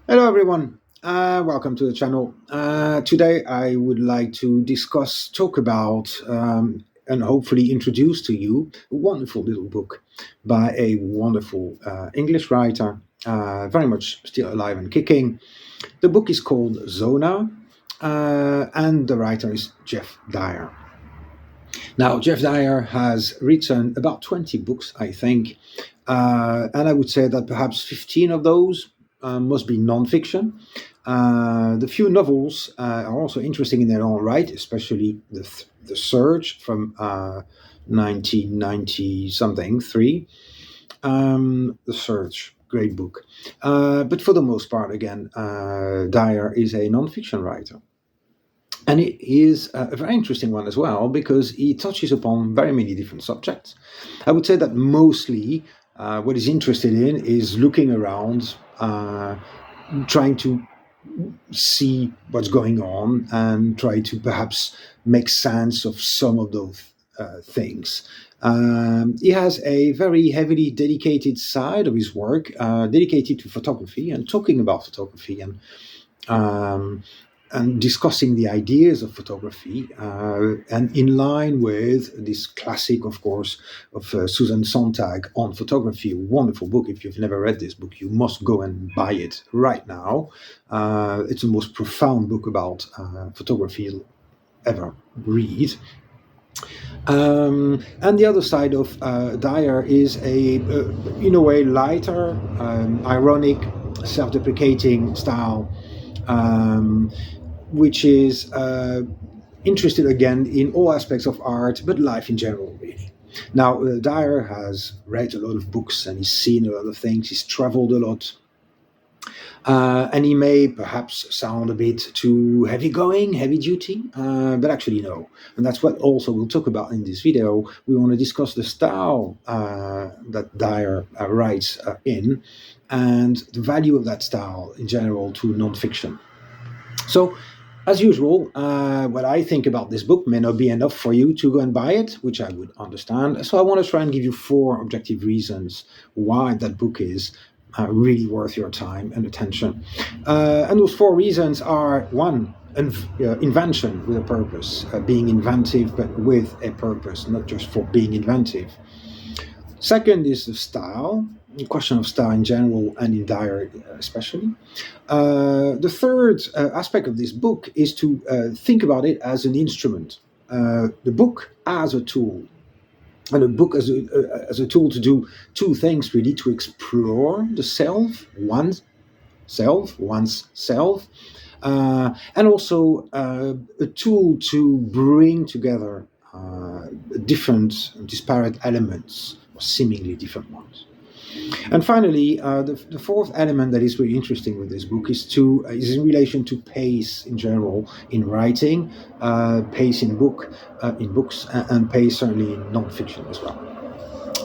Hello, everyone. Welcome to the channel. Today, I would like to talk about, and hopefully introduce to you a wonderful little book by a wonderful English writer, very much still alive and kicking. The book is called Zona, and the writer is Geoff Dyer. Now, Geoff Dyer has written about 20 books, I think, and I would say that perhaps 15 of those must be non-fiction. The few novels are also interesting in their own right, especially the Surge from 1990 something three. The Surge, great book. But for the most part, again, Dyer is a non-fiction writer. And it is a very interesting one as well because he touches upon very many different subjects. I would say that mostly what he's interested in is looking around, trying to see what's going on and try to perhaps make sense of some of those things. He has a very heavily dedicated side of his work, dedicated to photography and talking about photography um, and discussing the ideas of photography, and in line with this classic, of course, of Susan Sontag on photography, a wonderful book. If you've never read this book, you must go and buy it right now. It's the most profound book about photography you'll ever read. And the other side of Dyer is in a way, lighter, ironic, self-deprecating style, um, which is interested again in all aspects of art, but life in general, really. Now, Dyer has read a lot of books and he's seen a lot of things. He's traveled a lot. And he may perhaps sound a bit too heavy going, heavy duty, but actually, no. And that's what also we'll talk about in this video. We want to discuss the style that Dyer writes in and the value of that style in general to nonfiction. So, as usual, what I think about this book may not be enough for you to go and buy it, which I would understand. So I want to try and give you 4 objective reasons why that book is really worth your time and attention. And those 4 reasons are: one, invention with a purpose, being inventive but with a purpose, not just for being inventive. Second is the style, the question of style in general and in Dyer especially. The third aspect of this book is to think about it as an instrument, the book as a tool, and a book as a tool to do 2 things really: to explore the self, one's self, and also a tool to bring together different, disparate elements, or seemingly different ones. And finally, the fourth element that is really interesting with this book is in relation to pace in general in writing, pace in books, and pace certainly in nonfiction as well.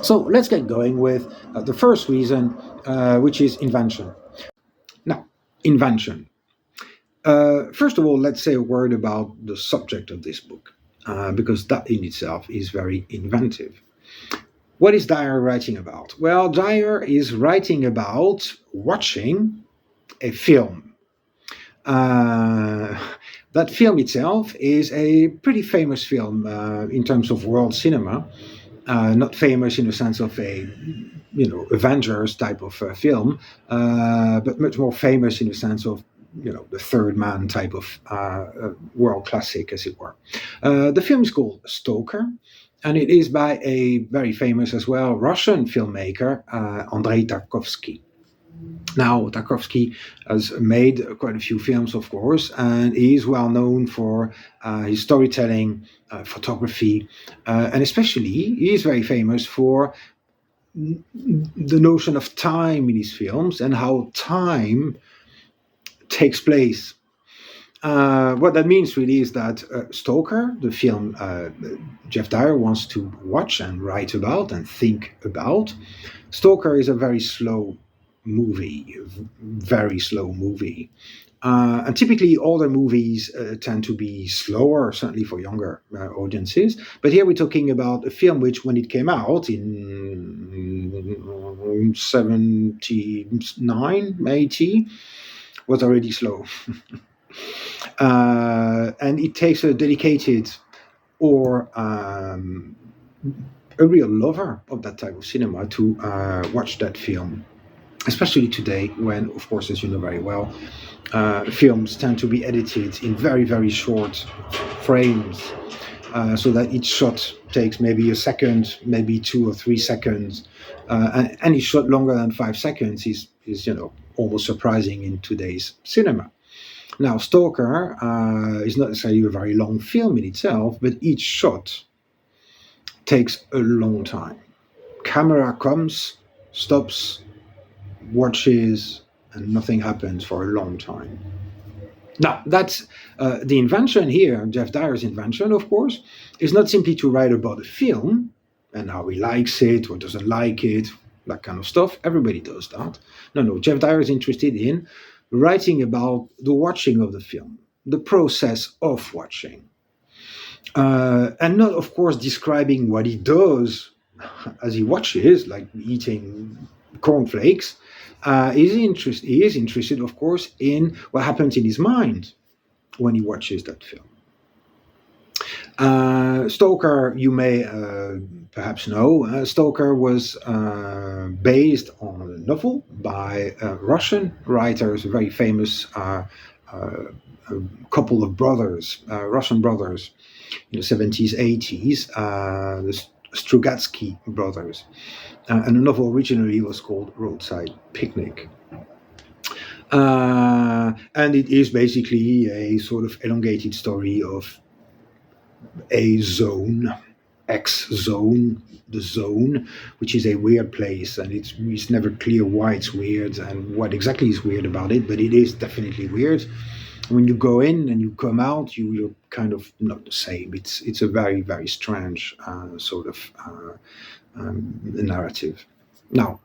So let's get going with the first reason, which is invention. Now, invention. First of all, let's say a word about the subject of this book, because that in itself is very inventive. What is Dyer writing about? Well, Dyer is writing about watching a film. Uh, that film itself is a pretty famous film in terms of world cinema. Not famous in the sense of a, Avengers type of film, but much more famous in the sense of, the Third Man type of world classic, as it were. The film is called Stoker, and it is by a very famous as well Russian filmmaker, Andrei Tarkovsky. Now, Tarkovsky has made quite a few films, of course, and he is well known for his storytelling, photography, and especially he is very famous for the notion of time in his films and how time takes place. What that means really is that Stoker, the film Geoff Dyer wants to watch and write about and think about, Stoker is a very slow movie, very slow movie. And typically, older movies tend to be slower, certainly for younger audiences. But here we're talking about a film which, when it came out in 79, 80, was already slow. And it takes a dedicated or a real lover of that type of cinema to watch that film, especially today when, of course, as you know very well, films tend to be edited in very, very short frames, so that each shot takes maybe a second, maybe 2 or 3 seconds. And any shot longer than 5 seconds is almost surprising in today's cinema. Now, Stalker is not necessarily a very long film in itself, but each shot takes a long time. Camera comes, stops, watches, and nothing happens for a long time. Now, that's the invention here, Geoff Dyer's invention, of course, is not simply to write about a film and how he likes it or doesn't like it, that kind of stuff. Everybody does that. No, Geoff Dyer is interested in writing about the watching of the film, the process of watching. And not, of course, describing what he does as he watches, like eating cornflakes. He is interested, of course, in what happens in his mind when he watches that film. Stoker, you may perhaps know, Stoker was based on a novel by Russian writers, a very famous couple of brothers, Russian brothers, in the 70s, 80s, the Strugatsky brothers. And the novel originally was called Roadside Picnic. And it is basically a sort of elongated story of a zone, X zone, the zone, which is a weird place, and it's never clear why it's weird and what exactly is weird about it, but it is definitely weird. When you go in and you come out, you're kind of not the same. It's a very, very strange sort of narrative. Now,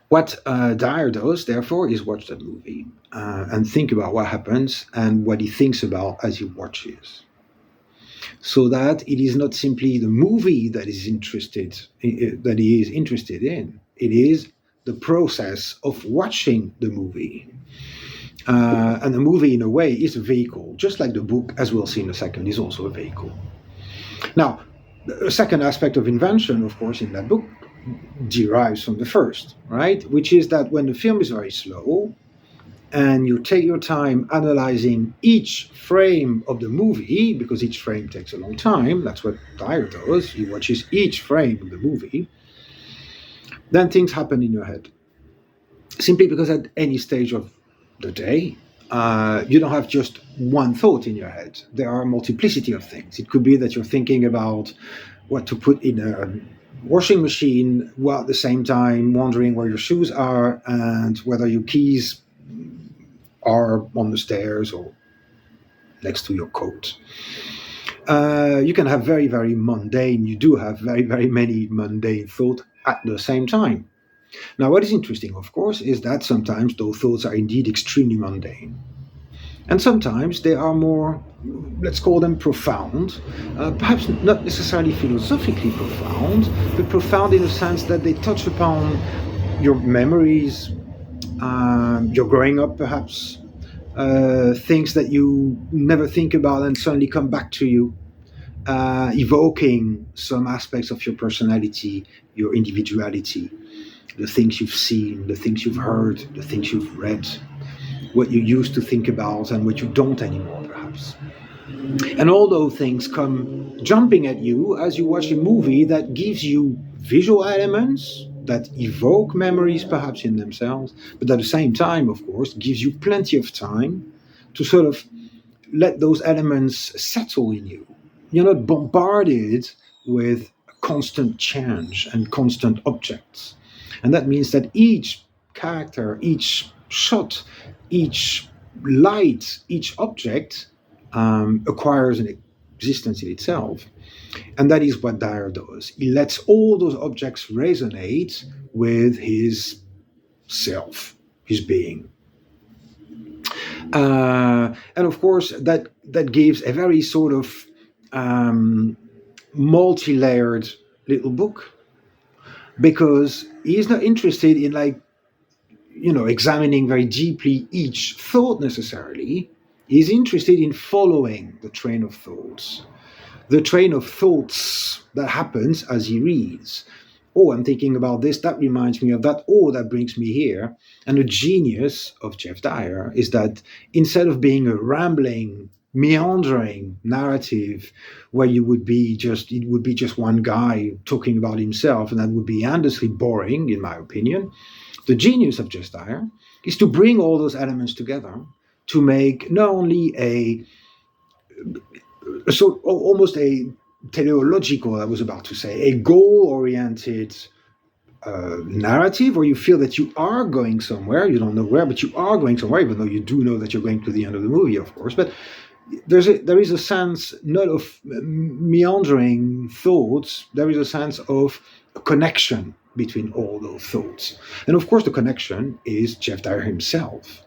what Dyer does, therefore, is watch that movie and think about what happens and what he thinks about as he watches, so that it is not simply the movie that he is interested in. It is the process of watching the movie. And the movie, in a way, is a vehicle, just like the book, as we'll see in a second, is also a vehicle. Now, a second aspect of invention, of course, in that book derives from the first, right? Which is that when the film is very slow and you take your time analyzing each frame of the movie, because each frame takes a long time, that's what Dyer does, he watches each frame of the movie, then things happen in your head. Simply because at any stage of the day, you don't have just one thought in your head. There are a multiplicity of things. It could be that you're thinking about what to put in a washing machine, while at the same time wondering where your shoes are and whether your keys are on the stairs or next to your coat. You can have very, very mundane, you do have very, very many mundane thoughts at the same time. Now, what is interesting, of course, is that sometimes those thoughts are indeed extremely mundane. And sometimes they are more, let's call them profound, perhaps not necessarily philosophically profound, but profound in the sense that they touch upon your memories, your growing up perhaps, things that you never think about and suddenly come back to you, evoking some aspects of your personality, your individuality, the things you've seen, the things you've heard, the things you've read, what you used to think about and what you don't anymore, perhaps. And all those things come jumping at you as you watch a movie that gives you visual elements that evoke memories, perhaps in themselves, but at the same time, of course, gives you plenty of time to sort of let those elements settle in you. You're not bombarded with constant change and constant objects. And that means that each character, each shot, each light, each object acquires an existence in itself. And that is what Dyer does. He lets all those objects resonate with his self, his being. And of course, that gives a very sort of multi-layered little book, because he is not interested in like examining very deeply each thought necessarily. He's interested in following the train of thoughts that happens as he reads. Oh, I'm thinking about this, that reminds me of that, oh, that brings me here. And the genius of Geoff Dyer is that instead of being a rambling, meandering narrative where it would be just one guy talking about himself, and that would be endlessly boring, in my opinion. The genius of Geoff Dyer is to bring all those elements together to make not only so almost a teleological, I was about to say, a goal oriented narrative where you feel that you are going somewhere. You don't know where, but you are going somewhere, even though you do know that you're going to the end of the movie, of course. But there is a sense not of meandering thoughts, there is a sense of a connection between all those thoughts. And of course, the connection is Geoff Dyer himself.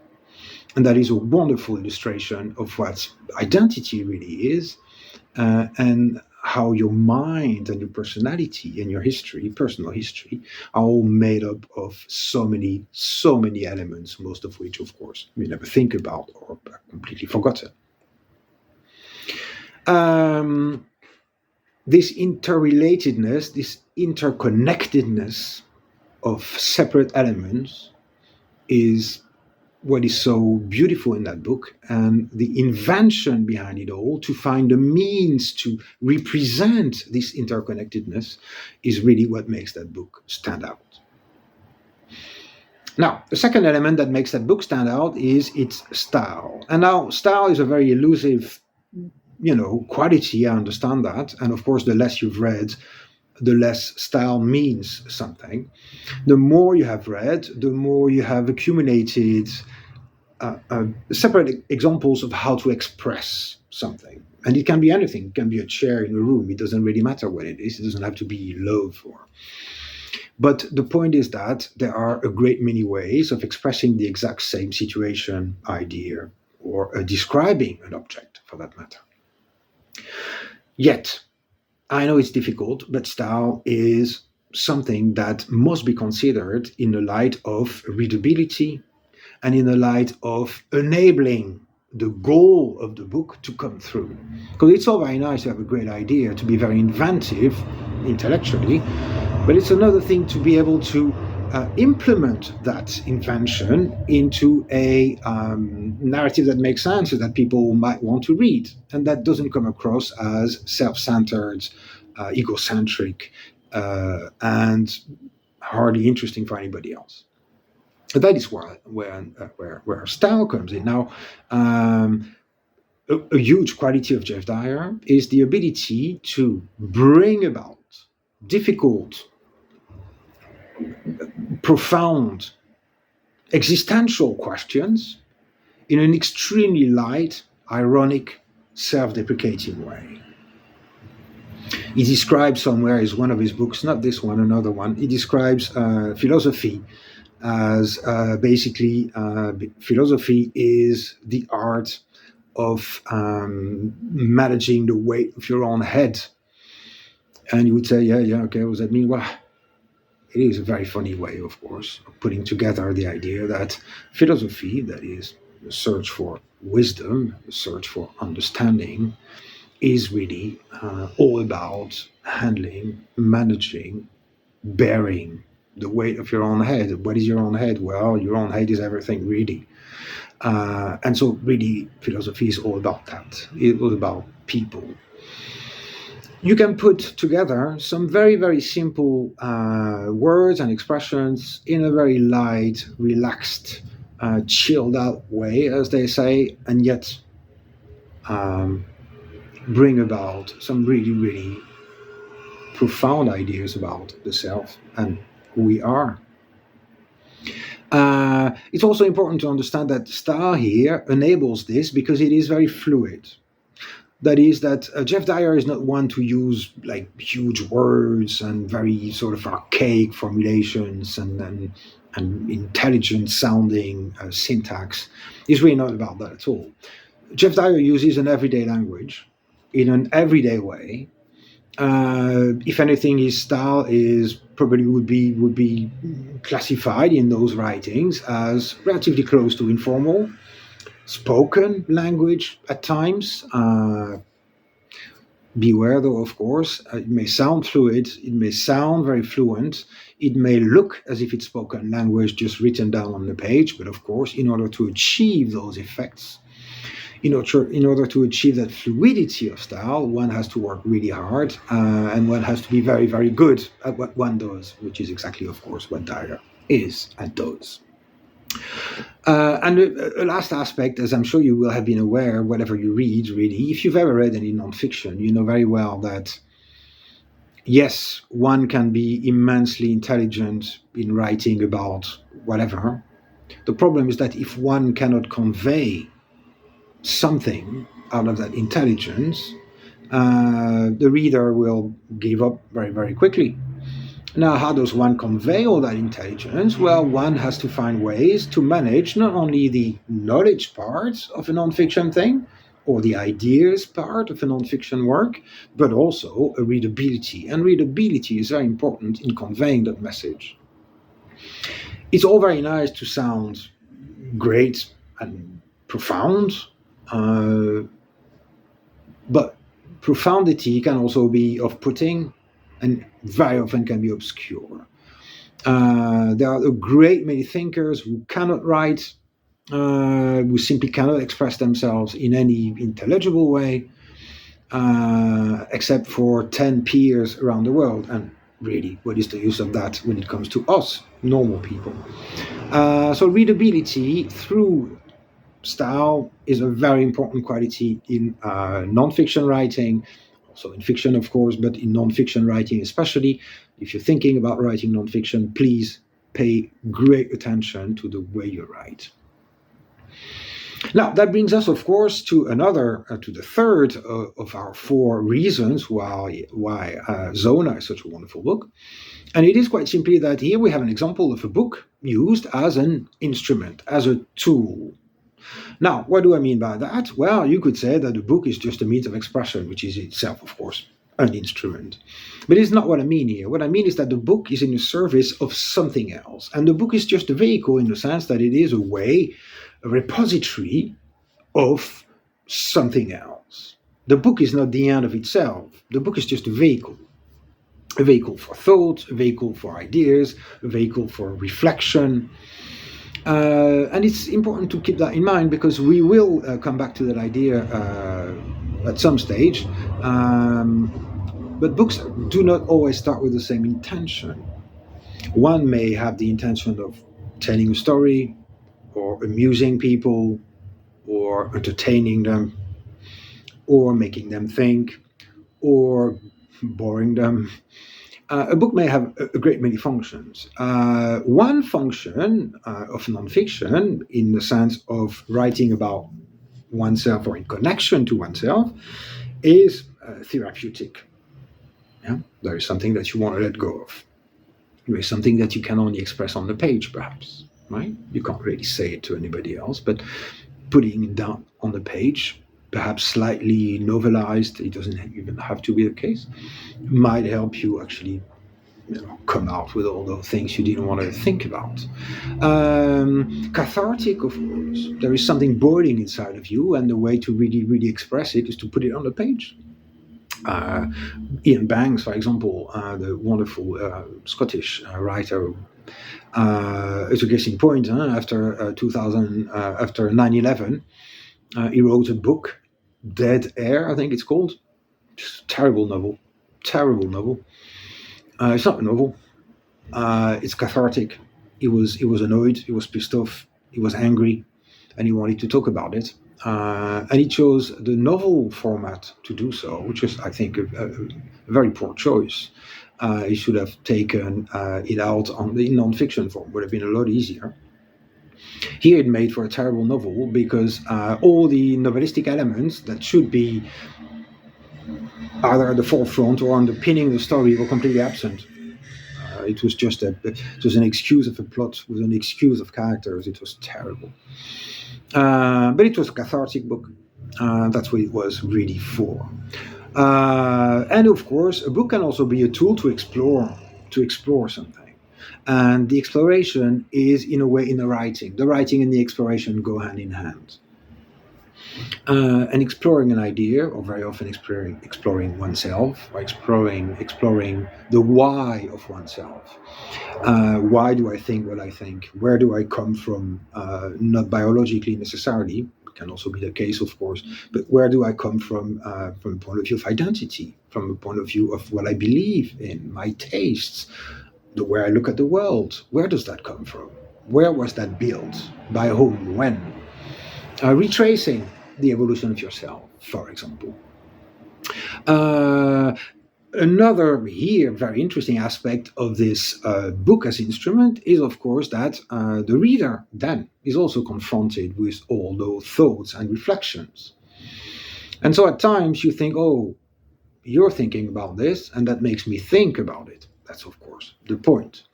And that is a wonderful illustration of what identity really is, and how your mind and your personality and your history, personal history, are all made up of so many elements, most of which, of course, we never think about or are completely forgotten. This interrelatedness, this interconnectedness of separate elements is what is so beautiful in that book, and the invention behind it all to find a means to represent this interconnectedness is really what makes that book stand out. Now, the second element that makes that book stand out is its style. And now, style is a very elusive, quality. I understand that. And of course, the less you've read, the less style means something. The more you have read, the more you have accumulated separate examples of how to express something. And it can be anything. It can be a chair in a room. It doesn't really matter what it is. It doesn't have to be love But the point is that there are a great many ways of expressing the exact same situation, idea, or describing an object, for that matter. Yet, I know it's difficult, but style is something that must be considered in the light of readability and in the light of enabling the goal of the book to come through. Because it's all very nice to have a great idea, to be very inventive intellectually, but it's another thing to be able to implement that invention into a narrative that makes sense, that people might want to read, and that doesn't come across as self-centered, egocentric, and hardly interesting for anybody else. But that is where style comes in. Now, a huge quality of Geoff Dyer is the ability to bring about difficult, profound, existential questions in an extremely light, ironic, self-deprecating way. He describes somewhere, in one of his books, not this one, another one, he describes philosophy as basically philosophy is the art of managing the weight of your own head. And you would say, yeah, okay, what does that mean? Well, it is a very funny way, of course, of putting together the idea that philosophy, that is the search for wisdom, the search for understanding, is really all about handling, managing, bearing the weight of your own head. What is your own head? Well, your own head is everything, really. And so really, philosophy is all about that. It's all about people. You can put together some very, very simple words and expressions in a very light, relaxed, chilled out way, as they say, and yet bring about some really, really profound ideas about the self and who we are. It's also important to understand that style here enables this because it is very fluid. That is that Geoff Dyer is not one to use like huge words and very sort of archaic formulations and intelligent sounding syntax. He's really not about that at all. Geoff Dyer uses an everyday language in an everyday way. If anything, his style is probably would be classified in those writings as relatively close to informal, spoken language at times. Beware, though, of course, it may sound fluid, it may sound very fluent, it may look as if it's spoken language just written down on the page, but of course, in order to achieve those effects, in order to achieve that fluidity of style, one has to work really hard, and one has to be very, very good at what one does, which is exactly, of course, what Dyer is and does. And a last aspect, as I'm sure you will have been aware, whatever you read, really, if you've ever read any nonfiction, you know very well that, yes, one can be immensely intelligent in writing about whatever. The problem is that if one cannot convey something out of that intelligence, the reader will give up very, very quickly. Now, how does one convey all that intelligence? Well, one has to find ways to manage not only the knowledge part of a nonfiction thing, or the ideas part of a nonfiction work, but also a readability. And readability is very important in conveying that message. It's all very nice to sound great and profound, but profundity can also be off-putting and very often can be obscure. There are a great many thinkers who cannot write, who simply cannot express themselves in any intelligible way, except for 10 peers around the world. And really, what is the use of that when it comes to us, normal people? So readability through style is a very important quality in nonfiction writing, also in fiction, of course, but in nonfiction writing especially. If you're thinking about writing nonfiction, please pay great attention to the way you write. Now, that brings us, of course, to the third of our four reasons why Zona is such a wonderful book. And it is quite simply that here we have an example of a book used as an instrument, as a tool. Now, what do I mean by that? Well, you could say that the book is just a means of expression, which is itself, of course, an instrument. But it's not what I mean here. What I mean is that the book is in the service of something else. And the book is just a vehicle in the sense that it is a way, a repository of something else. The book is not the end of itself. The book is just a vehicle. A vehicle for thought, a vehicle for ideas, a vehicle for reflection. And it's important to keep that in mind because we will come back to that idea at some stage. But books do not always start with the same intention. One may have the intention of telling a story, or amusing people, or entertaining them, or making them think, or boring them. A book may have a great many functions. One function of nonfiction, in the sense of writing about oneself or in connection to oneself, is therapeutic. Yeah? There is something that you want to let go of. There is something that you can only express on the page, perhaps. Right? You can't really say it to anybody else, but putting it down on the page, perhaps slightly novelized, it doesn't even have to be the case, might help you actually come out with all those things you didn't want to think about. Cathartic, of course. There is something boiling inside of you, and the way to really, really express it is to put it on the page. Ian Banks, for example, the wonderful Scottish writer, is a case in point. After 9/11, he wrote a book, Dead Air, I think it's called. Just a terrible novel. It's not a novel. It's cathartic. He was annoyed. He was pissed off. He was angry, and he wanted to talk about it. And he chose the novel format to do so, which is, I think, a very poor choice. He should have taken it out in non-fiction form. Would have been a lot easier. Here it made for a terrible novel because all the novelistic elements that should be either at the forefront or underpinning the story were completely absent. It was just an excuse of a plot with an excuse of characters. It was terrible. But it was a cathartic book. That's what it was really for. And of course, a book can also be a tool to explore to explore something. And the exploration is, in a way, in the writing. The writing and the exploration go hand in hand. And exploring an idea, or very often exploring oneself, or exploring the why of oneself. Why do I think what I think? Where do I come from? Not biologically necessarily. It can also be the case, of course. But where do I come from a point of view of identity, from a point of view of what I believe in, my tastes, the way I look at the world? Where does that come from? Where was that built? By whom? When? Retracing the evolution of yourself, for example. Uh, Another here very interesting aspect of this book as instrument is, of course, that the reader then is also confronted with all those thoughts and reflections. And so at times you think, oh, you're thinking about this, and that makes me think about it. That's, of course, the point.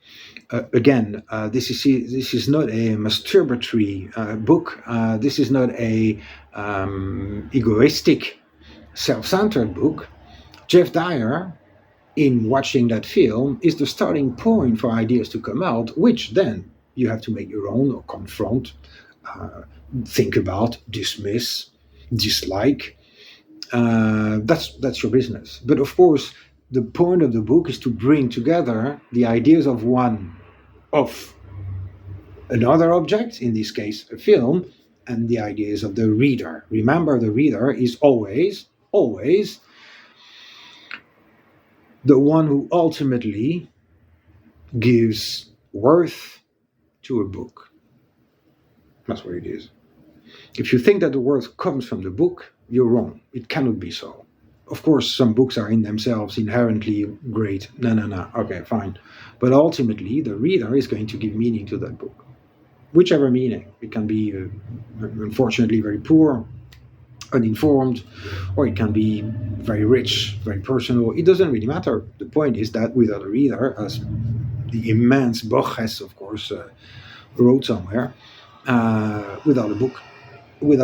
Again, this is not a masturbatory book. This is not a egoistic, self-centered book. Geoff Dyer, in watching that film, is the starting point for ideas to come out, which then you have to make your own or confront, think about, dismiss, dislike. That's your business. But of course, the point of the book is to bring together the ideas of another object, in this case a film, and the ideas of the reader. Remember, the reader is always the one who ultimately gives worth to a book. That's what it is. If you think that the worth comes from the book, you're wrong. It cannot be so. Of course, some books are in themselves inherently great. No. Okay, fine. But ultimately, the reader is going to give meaning to that book. Whichever meaning. It can be, unfortunately, very poor, uninformed, or it can be very rich, very personal. It doesn't really matter. The point is that without a reader, as the immense Borges, of course, wrote somewhere, without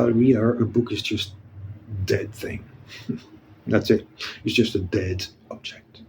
a reader, a book is just a dead thing. That's it. It's just a dead object.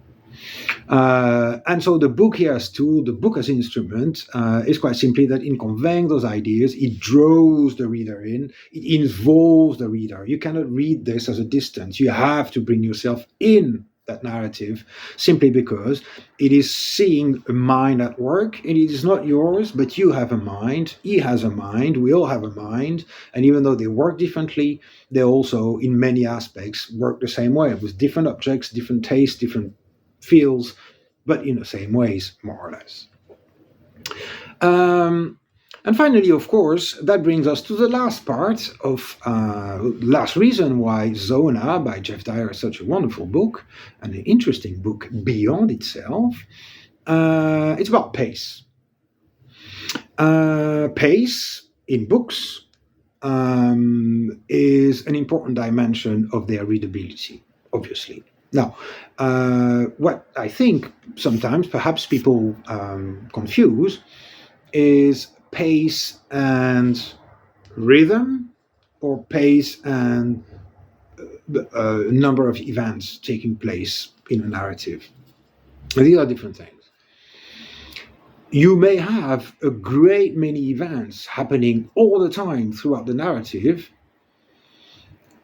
And so the book here as tool, the book as instrument, is quite simply that in conveying those ideas, it draws the reader in, it involves the reader. You cannot read this as a distance. You have to bring yourself in that narrative, simply because it is seeing a mind at work, and it is not yours, but you have a mind, he has a mind, we all have a mind, and even though they work differently, they also, in many aspects, work the same way, with different objects, different tastes, different feels, but in the same ways, more or less. And finally, of course, that brings us to the last part of last reason why Zona by Geoff Dyer is such a wonderful book and an interesting book beyond itself. It's about pace. Pace in books is an important dimension of their readability, obviously. Now, what I think sometimes perhaps people confuse is pace and rhythm, or pace and a number of events taking place in a narrative. These are different things. You may have a great many events happening all the time throughout the narrative.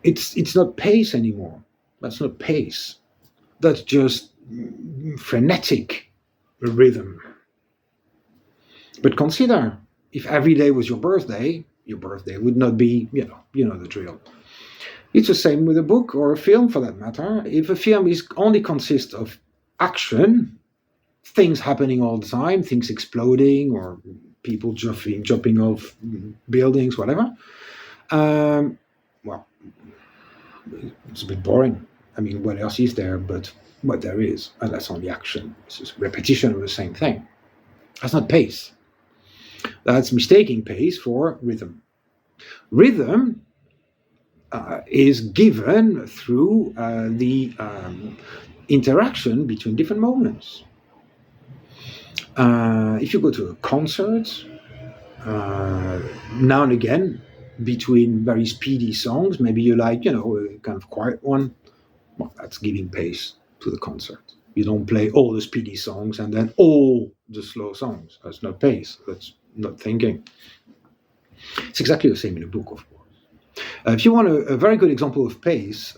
It's not pace anymore. That's not pace. That's just frenetic rhythm. But consider, if every day was your birthday would not be, you know the drill. It's the same with a book or a film, for that matter. If a film only consists of action, things happening all the time, things exploding, or people jumping off buildings, whatever, well, it's a bit boring. I mean, what else is there but what there is? And that's only action. It's just repetition of the same thing. That's not pace. That's mistaking pace for rhythm. Rhythm is given through the interaction between different moments. If you go to a concert, now and again, between very speedy songs, maybe you like, a kind of quiet one. Well, that's giving pace to the concert. You don't play all the speedy songs and then all the slow songs. That's not pace. That's not thinking. It's exactly the same in a book, of course. If you want a very good example of pace,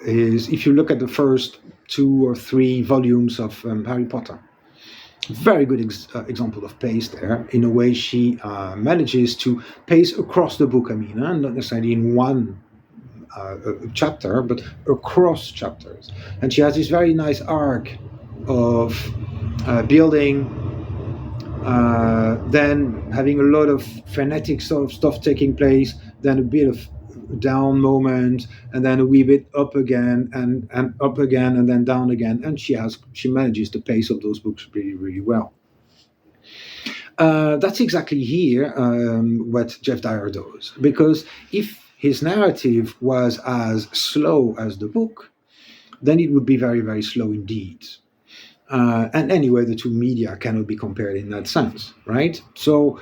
is if you look at the first 2 or 3 volumes of Harry Potter. Very good example of pace there. In a way, she manages to pace across the book. I mean, not necessarily in one chapter, but across chapters. And she has this very nice arc of building, then having a lot of frenetic sort of stuff taking place, then a bit of down moment, and then a wee bit up again, and up again, and then down again. And she manages the pace of those books really, really well. That's exactly here what Geoff Dyer does. Because if his narrative was as slow as the book, then it would be very, very slow indeed. And anyway, the two media cannot be compared in that sense, right? So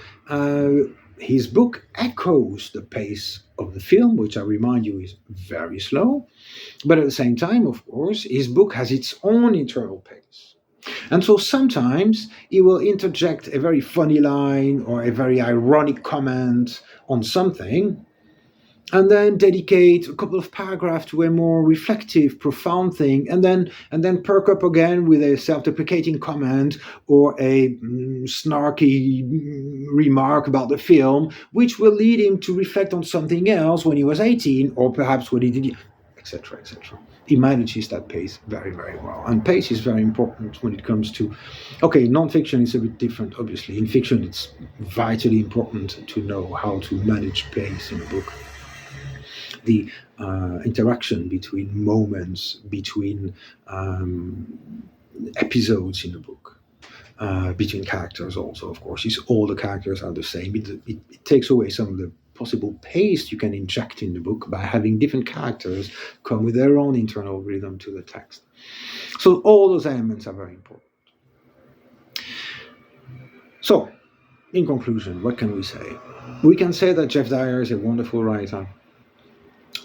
his book echoes the pace of the film, which I remind you is very slow. But at the same time, of course, his book has its own internal pace. And so sometimes he will interject a very funny line or a very ironic comment on something, and then dedicate a couple of paragraphs to a more reflective, profound thing, and then perk up again with a self-deprecating comment or a snarky remark about the film, which will lead him to reflect on something else when he was 18, or perhaps what he did, etc., etc. He manages that pace very, very well. And pace is very important when it comes to, okay, non-fiction is a bit different, obviously. In fiction, it's vitally important to know how to manage pace in a book. The interaction between moments, between episodes in the book, between characters also, of course. All the characters are the same. It takes away some of the possible pace you can inject in the book by having different characters come with their own internal rhythm to the text. So all those elements are very important. So, in conclusion, what can we say? We can say that Geoff Dyer is a wonderful writer,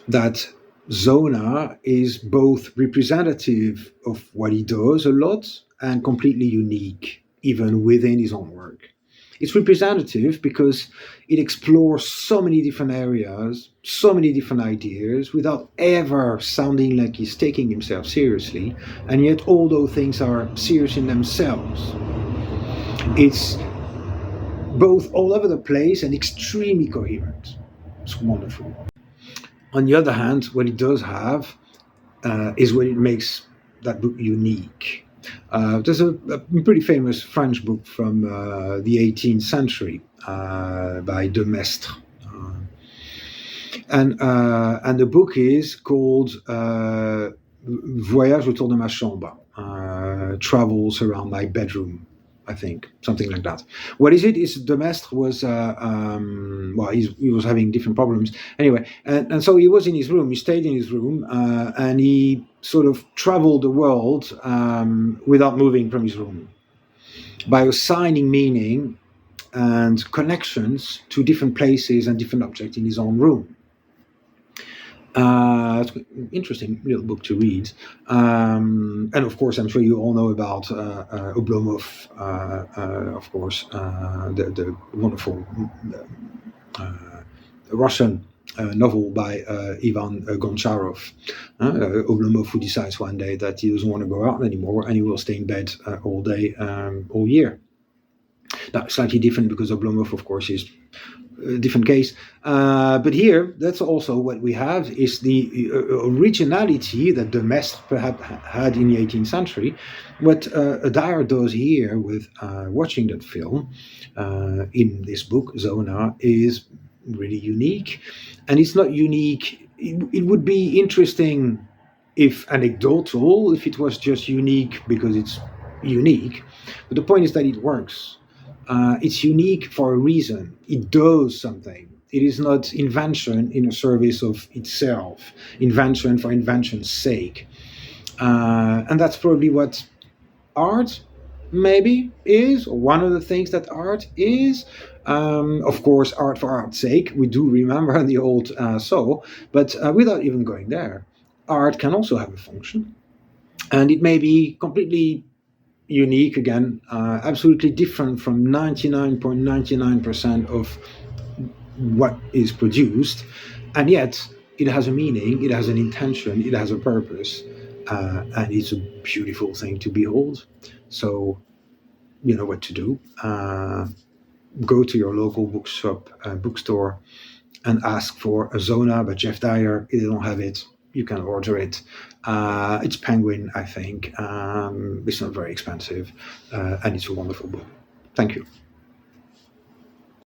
that Zona is both representative of what he does a lot and completely unique, even within his own work. It's representative because it explores so many different areas, so many different ideas, without ever sounding like he's taking himself seriously, and yet all those things are serious in themselves. It's both all over the place and extremely coherent. It's wonderful. On the other hand, what it does have is what it makes that book unique. There's a pretty famous French book from the 18th century by de Maistre. And the book is called Voyage autour de ma chambre, Travels around my bedroom, I think, something like that. What is it? Is de Maistre was he was having different problems anyway, and so he was in his room. He stayed in his room, and he sort of traveled the world without moving from his room, by assigning meaning and connections to different places and different objects in his own room. It's an interesting little book to read. And of course, I'm sure you all know about Oblomov, of course, the wonderful Russian novel by Ivan Goncharov. Oblomov, who decides one day that he doesn't want to go out anymore and he will stay in bed all day, all year. Now, slightly different because Oblomov, of course, is a different case. But here, that's also what we have is the originality that de Maistre perhaps had in the 18th century. What Dyer does here with watching that film in this book, Zona, is really unique. And it's not unique. It would be interesting if anecdotal, if it was just unique because it's unique. But the point is that it works. It's unique for a reason. It does something. It is not invention in a service of itself, invention for invention's sake. And that's probably what art maybe is, or one of the things that art is. Of course, art for art's sake, we do remember the old but without even going there, art can also have a function. And it may be completely unique again, absolutely different from 99.99% of what is produced, and yet it has a meaning, it has an intention, it has a purpose, and it's a beautiful thing to behold. So you know what to do. Go to your local bookstore, and ask for a Zona by Geoff Dyer. If they don't have it, you can order it. It's Penguin, I think. It's not very expensive, and it's a wonderful book. Thank you.